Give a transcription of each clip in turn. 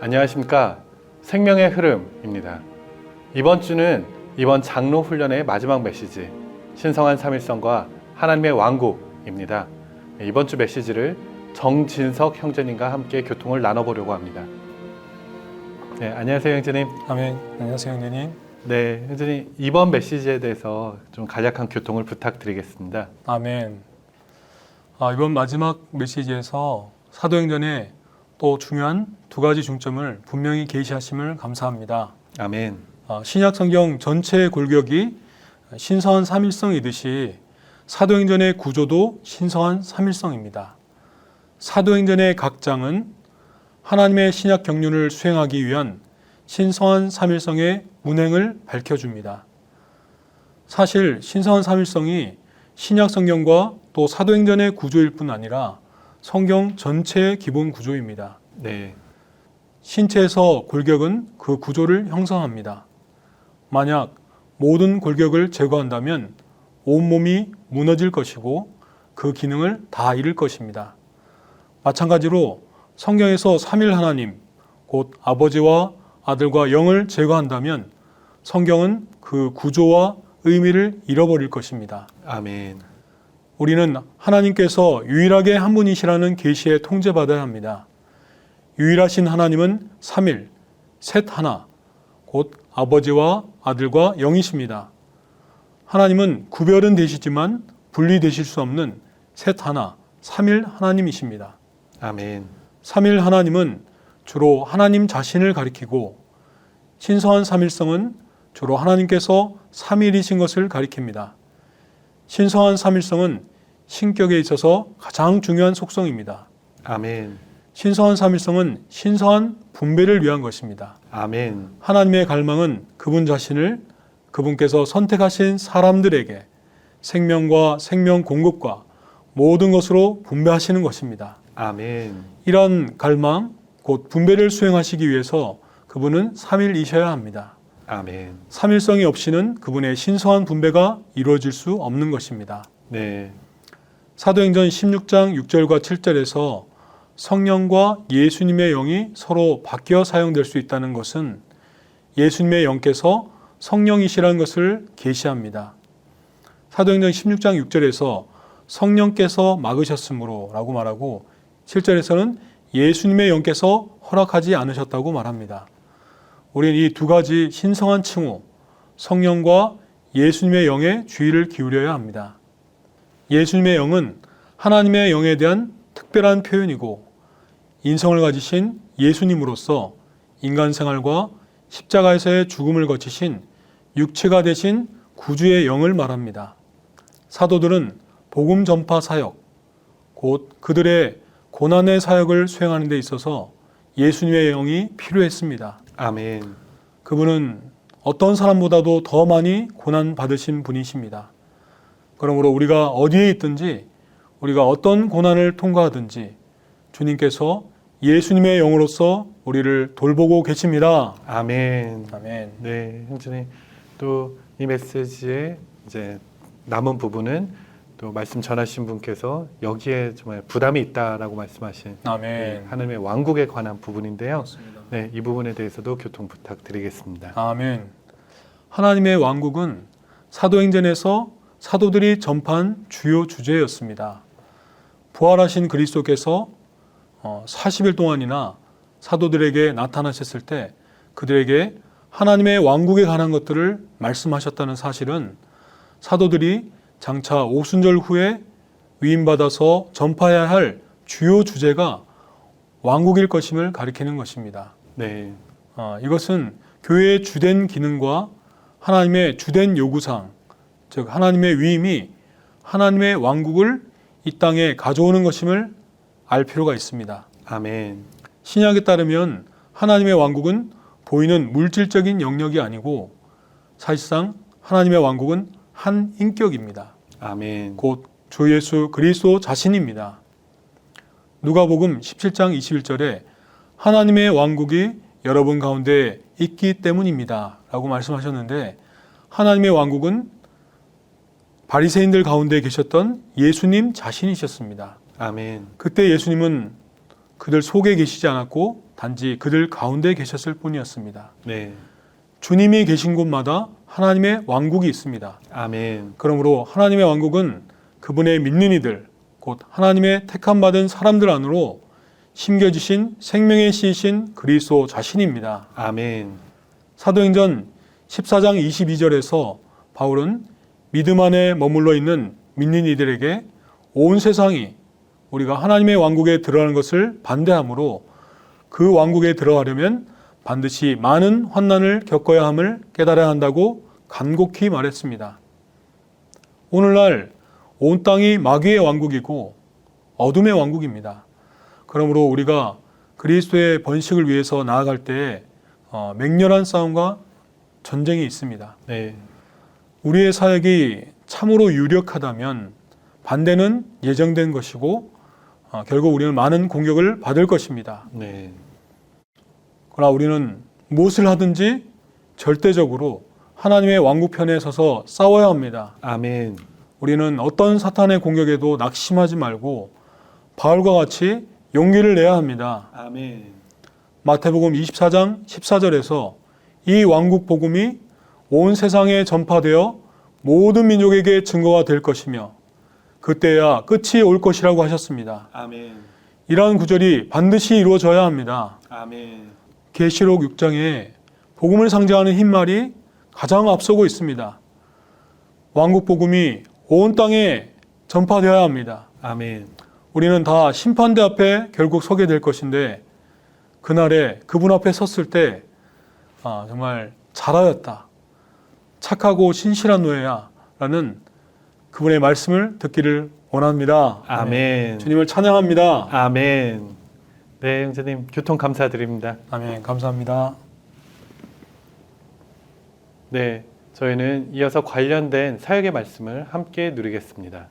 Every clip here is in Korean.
안녕하십니까. 생명의 흐름입니다. 이번 주는 이번 장로 훈련의 마지막 메시지, 신성한 삼일성과 하나님의 왕국입니다. 이번 주 메시지를 정진석 형제님과 함께 교통을 나눠보려고 합니다. 네, 안녕하세요 형제님. 아멘. 안녕하세요 형제님. 네, 형제님 이번 메시지에 대해서 좀 간략한 교통을 부탁드리겠습니다. 아멘. 이번 마지막 메시지에서 사도행전의 또 중요한 두 가지 중점을 분명히 계시하심을 감사합니다. 아멘. 신약 성경 전체의 골격이 신성한 삼일성이듯이 사도행전의 구조도 신성한 삼일성입니다. 사도행전의 각 장은 하나님의 신약 경륜을 수행하기 위한 신성한 삼일성의 운행을 밝혀줍니다. 사실 신성한 삼일성이 신약 성경과 또 사도행전의 구조일 뿐 아니라 성경 전체의 기본 구조입니다. 네. 신체에서 골격은 그 구조를 형성합니다. 만약 모든 골격을 제거한다면 온몸이 무너질 것이고 그 기능을 다 잃을 것입니다. 마찬가지로 성경에서 삼일 하나님, 곧 아버지와 아들과 영을 제거한다면 성경은 그 구조와 의미를 잃어버릴 것입니다. 아멘. 우리는 하나님께서 유일하게 한 분이시라는 계시에 통제받아야 합니다. 유일하신 하나님은 삼일, 셋 하나, 곧 아버지와 아들과 영이십니다. 하나님은 구별은 되시지만 분리되실 수 없는 셋 하나, 삼일 하나님이십니다. 아멘. 삼일 하나님은 주로 하나님 자신을 가리키고 신성한 삼일성은 주로 하나님께서 삼일이신 것을 가리킵니다. 신성한 삼일성은 신격에 있어서 가장 중요한 속성입니다. 아멘. 신성한 삼일성은 신성한 분배를 위한 것입니다. 아멘. 하나님의 갈망은 그분 자신을 그분께서 선택하신 사람들에게 생명과 생명 공급과 모든 것으로 분배하시는 것입니다. 아멘. 이런 갈망, 곧 분배를 수행하시기 위해서 그분은 삼일이셔야 합니다. 아멘. 삼일성이 없이는 그분의 신성한 분배가 이루어질 수 없는 것입니다. 네. 사도행전 16장 6절과 7절에서 성령과 예수님의 영이 서로 바뀌어 사용될 수 있다는 것은 예수님의 영께서 성령이시라는 것을 계시합니다. 사도행전 16장 6절에서 성령께서 막으셨으므로 라고 말하고 7절에서는 예수님의 영께서 허락하지 않으셨다고 말합니다. 우리는 이 두 가지 신성한 칭호, 성령과 예수님의 영에 주의를 기울여야 합니다. 예수님의 영은 하나님의 영에 대한 특별한 표현이고 인성을 가지신 예수님으로서 인간 생활과 십자가에서의 죽음을 거치신 육체가 되신 구주의 영을 말합니다. 사도들은 복음 전파 사역, 곧 그들의 고난의 사역을 수행하는 데 있어서 예수님의 영이 필요했습니다. 아멘. 그분은 어떤 사람보다도 더 많이 고난 받으신 분이십니다. 그러므로 우리가 어디에 있든지 우리가 어떤 고난을 통과하든지 주님께서 예수님의 영으로서 우리를 돌보고 계십니다. 아멘. 아멘. 네, 형제님. 또 이 메시지의 이제 남은 부분은 또 말씀 전하신 분께서 여기에 정말 부담이 있다라고 말씀하신 아멘. 네, 하나님의 왕국에 관한 부분인데요. 맞습니다. 네, 이 부분에 대해서도 교통 부탁드리겠습니다. 아멘. 하나님의 왕국은 사도행전에서 사도들이 전파한 주요 주제였습니다. 부활하신 그리스도께서 40일 동안이나 사도들에게 나타나셨을 때 그들에게 하나님의 왕국에 관한 것들을 말씀하셨다는 사실은 사도들이 장차 오순절 후에 위임받아서 전파해야 할 주요 주제가 왕국일 것임을 가리키는 것입니다. 네. 이것은 교회의 주된 기능과 하나님의 주된 요구사항, 즉 하나님의 위임이 하나님의 왕국을 이 땅에 가져오는 것임을 알 필요가 있습니다. 아멘. 신약에 따르면 하나님의 왕국은 보이는 물질적인 영역이 아니고 사실상 하나님의 왕국은 한 인격입니다. 아멘. 곧 주 예수 그리스도 자신입니다. 누가복음 17장 21절에 하나님의 왕국이 여러분 가운데 있기 때문입니다 라고 말씀하셨는데 하나님의 왕국은 바리새인들 가운데 계셨던 예수님 자신이셨습니다. 아멘. 그때 예수님은 그들 속에 계시지 않았고 단지 그들 가운데 계셨을 뿐이었습니다. 네. 주님이 계신 곳마다 하나님의 왕국이 있습니다. 아멘. 그러므로 하나님의 왕국은 그분의 믿는 이들, 곧 하나님의 택함받은 사람들 안으로 심겨지신 생명의 씨이신 그리스도 자신입니다. 아멘. 사도행전 14장 22절에서 바울은 믿음 안에 머물러 있는 믿는 이들에게 온 세상이 우리가 하나님의 왕국에 들어가는 것을 반대하므로 그 왕국에 들어가려면 반드시 많은 환난을 겪어야 함을 깨달아야 한다고 간곡히 말했습니다. 오늘날 온 땅이 마귀의 왕국이고 어둠의 왕국입니다. 그러므로 우리가 그리스도의 번식을 위해서 나아갈 때에 맹렬한 싸움과 전쟁이 있습니다. 네. 우리의 사역이 참으로 유력하다면 반대는 예정된 것이고 결국 우리는 많은 공격을 받을 것입니다. 네. 그러나 우리는 무엇을 하든지 절대적으로 하나님의 왕국 편에 서서 싸워야 합니다. 아멘. 우리는 어떤 사탄의 공격에도 낙심하지 말고 바울과 같이 용기를 내야 합니다. 아멘. 마태복음 24장 14절에서 이 왕국 복음이 온 세상에 전파되어 모든 민족에게 증거가 될 것이며 그때야 끝이 올 것이라고 하셨습니다. 아멘. 이러한 구절이 반드시 이루어져야 합니다. 아멘. 계시록 6장에 복음을 상징하는 흰말이 가장 앞서고 있습니다. 왕국 복음이 온 땅에 전파되어야 합니다. 아멘. 우리는 다 심판대 앞에 결국 서게 될 것인데 그날에 그분 앞에 섰을 때 정말 잘하였다. 착하고 신실한 노예야 라는 그분의 말씀을 듣기를 원합니다. 아멘. 주님을 찬양합니다. 아멘. 네, 형제님 교통 감사드립니다. 아멘. 감사합니다. 네, 저희는 이어서 관련된 사역의 말씀을 함께 누리겠습니다.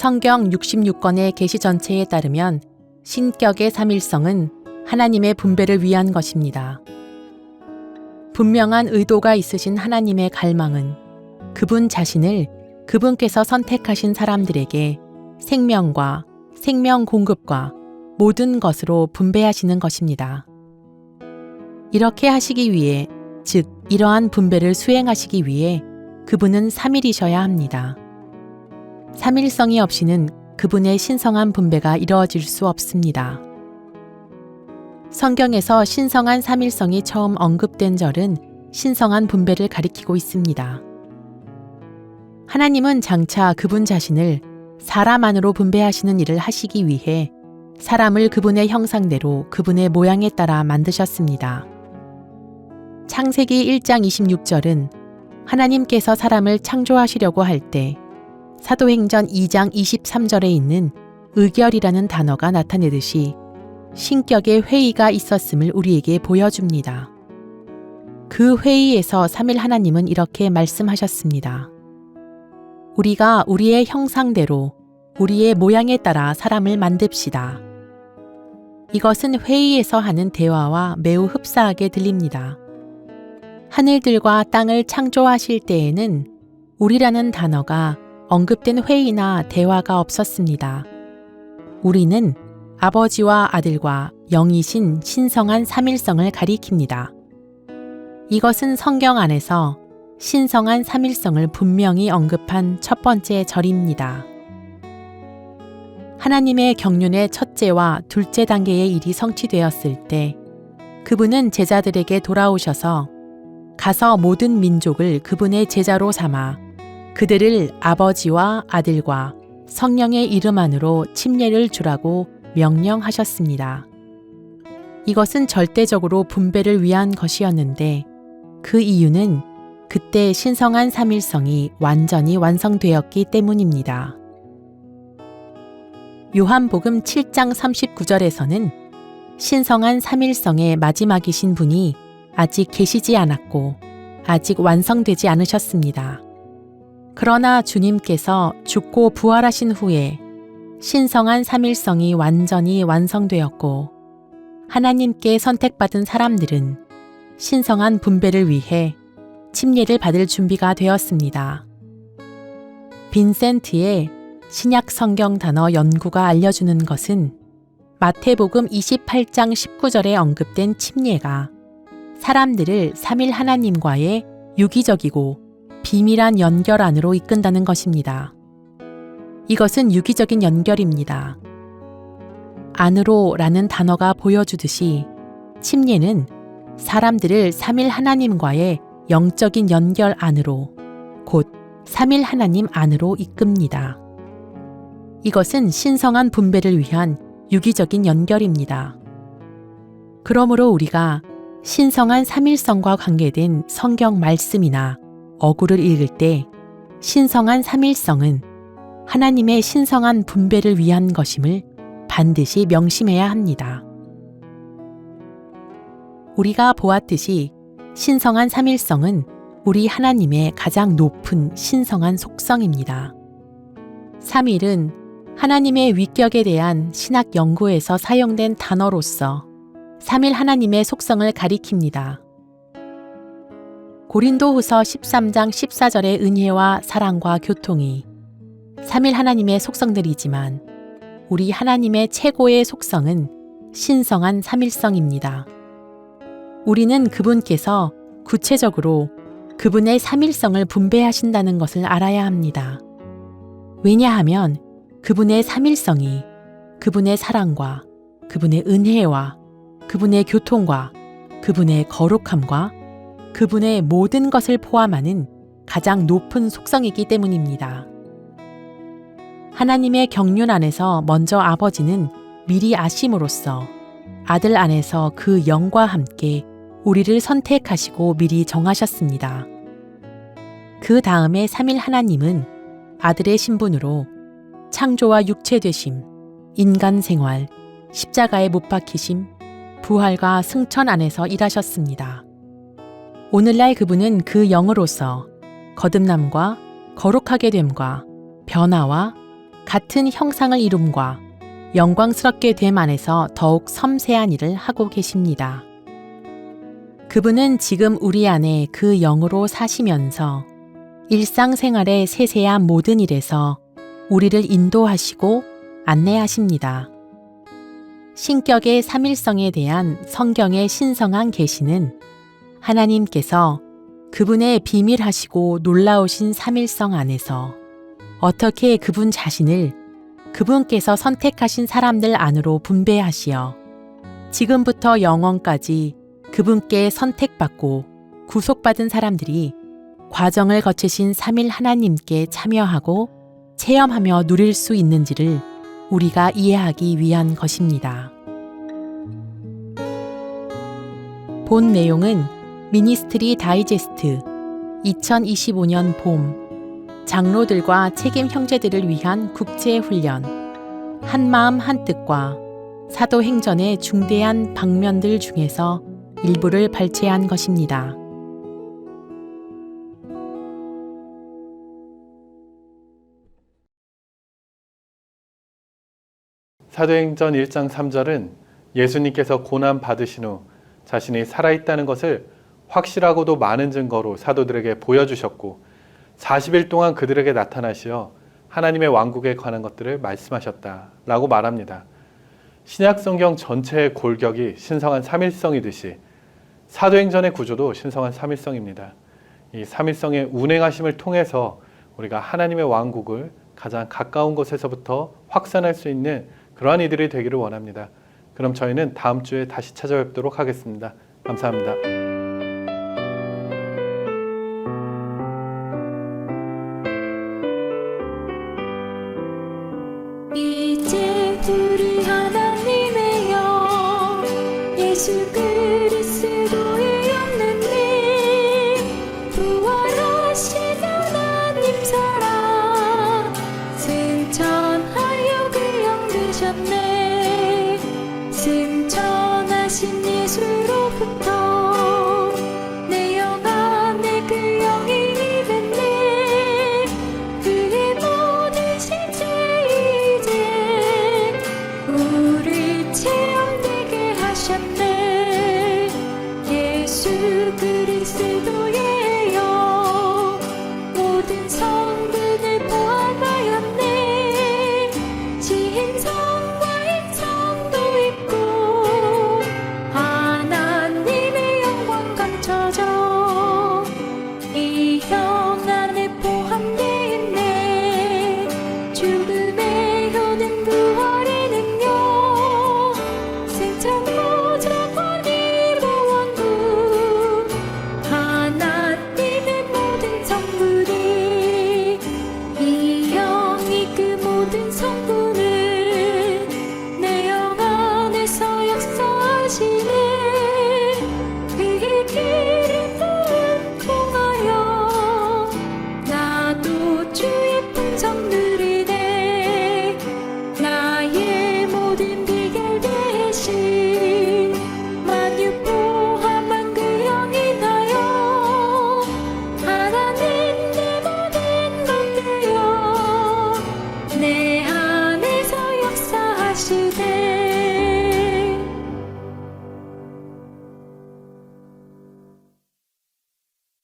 성경 66권의 계시 전체에 따르면 신격의 삼일성은 하나님의 분배를 위한 것입니다. 분명한 의도가 있으신 하나님의 갈망은 그분 자신을 그분께서 선택하신 사람들에게 생명과 생명 공급과 모든 것으로 분배하시는 것입니다. 이렇게 하시기 위해, 즉 이러한 분배를 수행하시기 위해 그분은 삼일이셔야 합니다. 삼일성이 없이는 그분의 신성한 분배가 이루어질 수 없습니다. 성경에서 신성한 삼일성이 처음 언급된 절은 신성한 분배를 가리키고 있습니다. 하나님은 장차 그분 자신을 사람 안으로 분배하시는 일을 하시기 위해 사람을 그분의 형상대로 그분의 모양에 따라 만드셨습니다. 창세기 1장 26절은 하나님께서 사람을 창조하시려고 할 때 사도행전 2장 23절에 있는 의결이라는 단어가 나타내듯이 신격의 회의가 있었음을 우리에게 보여줍니다. 그 회의에서 삼일 하나님은 이렇게 말씀하셨습니다. 우리가 우리의 형상대로 우리의 모양에 따라 사람을 만듭시다. 이것은 회의에서 하는 대화와 매우 흡사하게 들립니다. 하늘들과 땅을 창조하실 때에는 우리라는 단어가 언급된 회의나 대화가 없었습니다. 우리는 아버지와 아들과 영이신 신성한 삼일성을 가리킵니다. 이것은 성경 안에서 신성한 삼일성을 분명히 언급한 첫 번째 절입니다. 하나님의 경륜의 첫째와 둘째 단계의 일이 성취되었을 때 그분은 제자들에게 돌아오셔서 가서 모든 민족을 그분의 제자로 삼아 그들을 아버지와 아들과 성령의 이름 안으로 침례를 주라고 명령하셨습니다. 이것은 절대적으로 분배를 위한 것이었는데 그 이유는 그때 신성한 삼일성이 완전히 완성되었기 때문입니다. 요한복음 7장 39절에서는 신성한 삼일성의 마지막이신 분이 아직 계시지 않았고 아직 완성되지 않으셨습니다. 그러나 주님께서 죽고 부활하신 후에 신성한 삼일성이 완전히 완성되었고 하나님께 선택받은 사람들은 신성한 분배를 위해 침례를 받을 준비가 되었습니다. 빈센트의 신약 성경 단어 연구가 알려주는 것은 마태복음 28장 19절에 언급된 침례가 사람들을 삼일 하나님과의 유기적이고 비밀한 연결 안으로 이끈다는 것입니다. 이것은 유기적인 연결입니다. 안으로라는 단어가 보여주듯이 침례는 사람들을 삼일 하나님과의 영적인 연결 안으로, 곧 삼일 하나님 안으로 이끕니다. 이것은 신성한 분배를 위한 유기적인 연결입니다. 그러므로 우리가 신성한 삼일성과 관계된 성경 말씀이나 어구를 읽을 때 신성한 삼일성은 하나님의 신성한 분배를 위한 것임을 반드시 명심해야 합니다. 우리가 보았듯이 신성한 삼일성은 우리 하나님의 가장 높은 신성한 속성입니다. 삼일은 하나님의 위격에 대한 신학 연구에서 사용된 단어로서 삼일 하나님의 속성을 가리킵니다. 고린도후서 13장 14절의 은혜와 사랑과 교통이 삼일 하나님의 속성들이지만 우리 하나님의 최고의 속성은 신성한 삼일성입니다. 우리는 그분께서 구체적으로 그분의 삼일성을 분배하신다는 것을 알아야 합니다. 왜냐하면 그분의 삼일성이 그분의 사랑과 그분의 은혜와 그분의 교통과 그분의 거룩함과 그분의 모든 것을 포함하는 가장 높은 속성이기 때문입니다. 하나님의 경륜 안에서 먼저 아버지는 미리 아심으로써 아들 안에서 그 영과 함께 우리를 선택하시고 미리 정하셨습니다. 그 다음에 삼일 하나님은 아들의 신분으로 창조와 육체되심, 인간 생활, 십자가에 못 박히심, 부활과 승천 안에서 일하셨습니다. 오늘날 그분은 그 영으로서 거듭남과 거룩하게 됨과 변화와 같은 형상을 이룸과 영광스럽게 됨 안에서 더욱 섬세한 일을 하고 계십니다. 그분은 지금 우리 안에 그 영으로 사시면서 일상생활의 세세한 모든 일에서 우리를 인도하시고 안내하십니다. 신격의 삼일성에 대한 성경의 신성한 계시는 하나님께서 그분의 비밀하시고 놀라우신 삼일성 안에서 어떻게 그분 자신을 그분께서 선택하신 사람들 안으로 분배하시어 지금부터 영원까지 그분께 선택받고 구속받은 사람들이 과정을 거치신 삼일 하나님께 참여하고 체험하며 누릴 수 있는지를 우리가 이해하기 위한 것입니다. 본 내용은 미니스트리 다이제스트 2025년 봄 장로들과 책임 형제들을 위한 국제훈련 한마음 한뜻과 사도행전의 중대한 방면들 중에서 일부를 발췌한 것입니다. 사도행전 1장 3절은 예수님께서 고난 받으신 후 자신이 살아있다는 것을 확실하고도 많은 증거로 사도들에게 보여주셨고 40일 동안 그들에게 나타나시어 하나님의 왕국에 관한 것들을 말씀하셨다라고 말합니다. 신약 성경 전체의 골격이 신성한 삼일성이듯이 사도행전의 구조도 신성한 삼일성입니다. 이 삼일성의 운행하심을 통해서 우리가 하나님의 왕국을 가장 가까운 곳에서부터 확산할 수 있는 그러한 이들이 되기를 원합니다. 그럼 저희는 다음 주에 다시 찾아뵙도록 하겠습니다. 감사합니다. 이제 우리 하나님의 영 예수 그리스도의 영능님 부활하신 하나님 사랑 승천하여 그 영 되셨네 승천하신 예수로부터 내 영 안에 그 영이 임했네 그의 모든 실제 우리 채워